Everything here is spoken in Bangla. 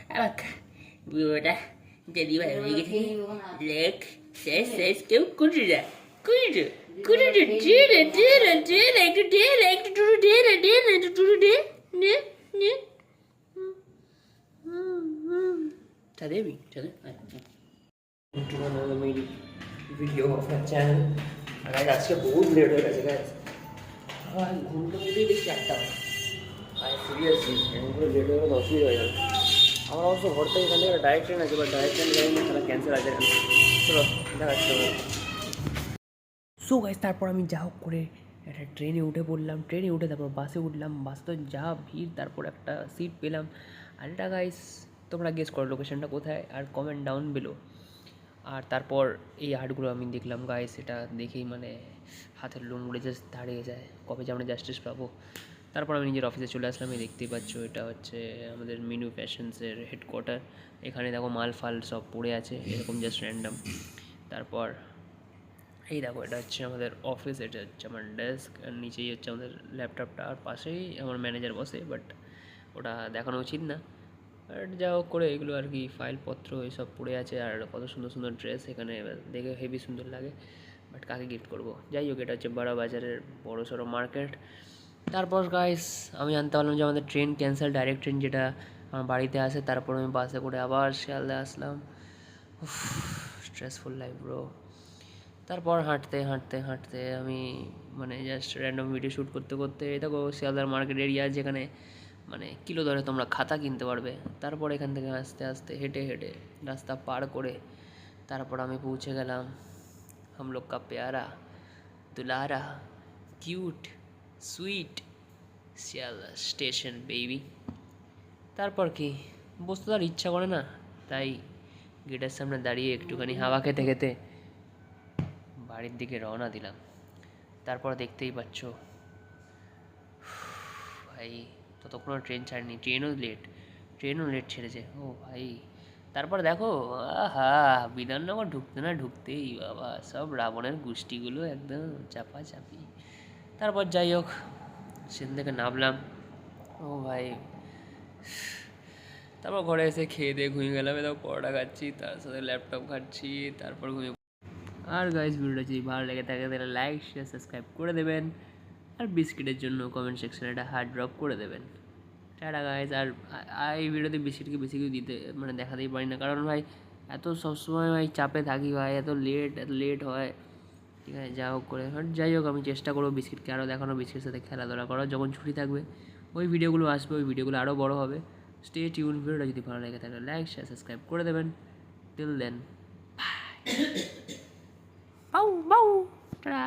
Bak. Burada dedi var öyle getir. Lek. Ses kev kurucu. Kurucu. Kurucu. Ne? Tadevi. Tade. To another video of my channel. Guys, আজকে বহুত লেট হয়ে গেছে guys. ঘুমটা উঠেই দেখছি 8টা। সিরিয়াসলি এমন লেট হয়ে গেলে অসুবিধা হয়ে যাবে। আমার অবশ্য ঘর থেকে এখান থেকে ডাইরেক্ট ট্রেন আছে, বাট ডাইরেক্ট ট্রেন যাই না, তারা ক্যান্সেল আছে এখানে। চলো দেখাচ্ছি। সো গাইস, তারপর আমি যা হোক করে একটা ট্রেনে উঠে পড়লাম। ট্রেনে উঠে তারপর বাসে উঠলাম। বাসে তো যা ভিড়, তারপর একটা সিট পেলাম। আর এটা গাইস তোমরা গেস করো লোকেশনটা কোথায়, আর কমেন্ট ডাউন বিলো। আর তারপর এই আর্টগুলো আমি দেখলাম গাইস, এটা দেখেই মানে হাতের লোম উড়ে জাস্ট দাঁড়িয়ে যায়, কবে যে আমরা জাস্টিস পাবো। তারপর আমি নিজের অফিসে চলে আসলাম। এই দেখতেই পাচ্ছ, এটা হচ্ছে আমাদের মিনু ফ্যাশনসের হেডকোয়ার্টার। এখানে দেখো মাল ফাল সব পড়ে আছে এরকম জাস্ট র্যান্ডাম। তারপর এই দেখো, এটা হচ্ছে আমাদের অফিস, এটা হচ্ছে আমার ডেস্ক, আর নিচেই হচ্ছে আমাদের ল্যাপটপটা, আর পাশেই আমার ম্যানেজার বসে, বাট ওটা দেখানো উচিত না। আর যা হোক করে এগুলো আর কি ফাইলপত্র এইসব পড়ে আছে, আর কত সুন্দর সুন্দর ড্রেস এখানে দেখে হেভি সুন্দর লাগে, বাট কাকে গিফট করবো। যাই হোক, এটা হচ্ছে বড় বাজারের বড় সড়ো মার্কেট। তারপর গাইস আমি জানতে পারলাম যে আমাদের ট্রেন ক্যান্সেল, ডাইরেক্ট ট্রেন যেটা আমার বাড়িতে আসে। তারপর আমি বাসে করে আবার শিয়ালদা আসলাম। Stressful life bro. তারপর হাঁটতে হাঁটতে হাঁটতে আমি মানে জাস্ট র্যান্ডম ভিডিও শ্যুট করতে করতে, এই দেখো শিয়ালদার মার্কেট এরিয়া, যেখানে মানে কিলো দরে তোমরা খাতা কিনতে পারবে। তারপর এখান থেকে আস্তে আস্তে হেঁটে হেঁটে রাস্তা পার করে তারপর আমি পৌঁছে গেলাম হাম লোগ কা প্যারা দুলারা cute sweet Sealdah station baby. তারপর কি, বসতে তো আর ইচ্ছা করে না, তাই গেটের সামনে দাঁড়িয়ে একটুখানি হাওয়া খেতে খেতে বাড়ির দিকে রওনা দিলাম। তারপর দেখতেই পাচ্ছ ভাই, ততক্ষণ ট্রেন ছাড়েনি, ট্রেনও লেট ছেড়েছে। ও ভাই, তারপর দেখো, আহা, বিধাননগর ঢুকতে না ঢুকতেই বাবা সব রাবণের গোষ্ঠীগুলো একদম চাপাচাপি। তারপর যাই হোক, সেখান থেকে নামলাম। ও ভাই, তারপর ঘরে এসে খেয়ে দিয়ে ঘুমিয়ে গেলাম। এবার পরোটা খাচ্ছি, তার সাথে ল্যাপটপ খাচ্ছি, তারপর ঘুমিয়ে। আর গাইস, ভিডিওটা যদি ভালো লেগে থাকে তাহলে লাইক শেয়ার সাবস্ক্রাইব করে দেবেন, আর বিস্কিটের জন্য কমেন্ট সেকশনে একটা হার্ড ড্রপ করে দেবেন। Tata guys. আর এই ভিডিওতে বিস্কিটকে বেশি কিছু দিতে মানে দেখাতেই পারি না, কারণ ভাই এত সবসময় ভাই চাপে থাকি ভাই, এত লেট হয়। ঠিক আছে, যা হোক করে, যাই হোক আমি চেষ্টা করবো বিস্কিটকে আরও দেখানো, বিস্কিটের সাথে খেলাধুলা করা। যখন ছুটি থাকবে ওই ভিডিওগুলো আসবে, ওই ভিডিওগুলো আরও বড়ো হবে। Stay tune. ভিডিওটা যদি ভালো লেগে থাকে লাইক শেয়ার সাবস্ক্রাইব করে দেবেন। টিল দেন, বাউ বাউ, টাটা।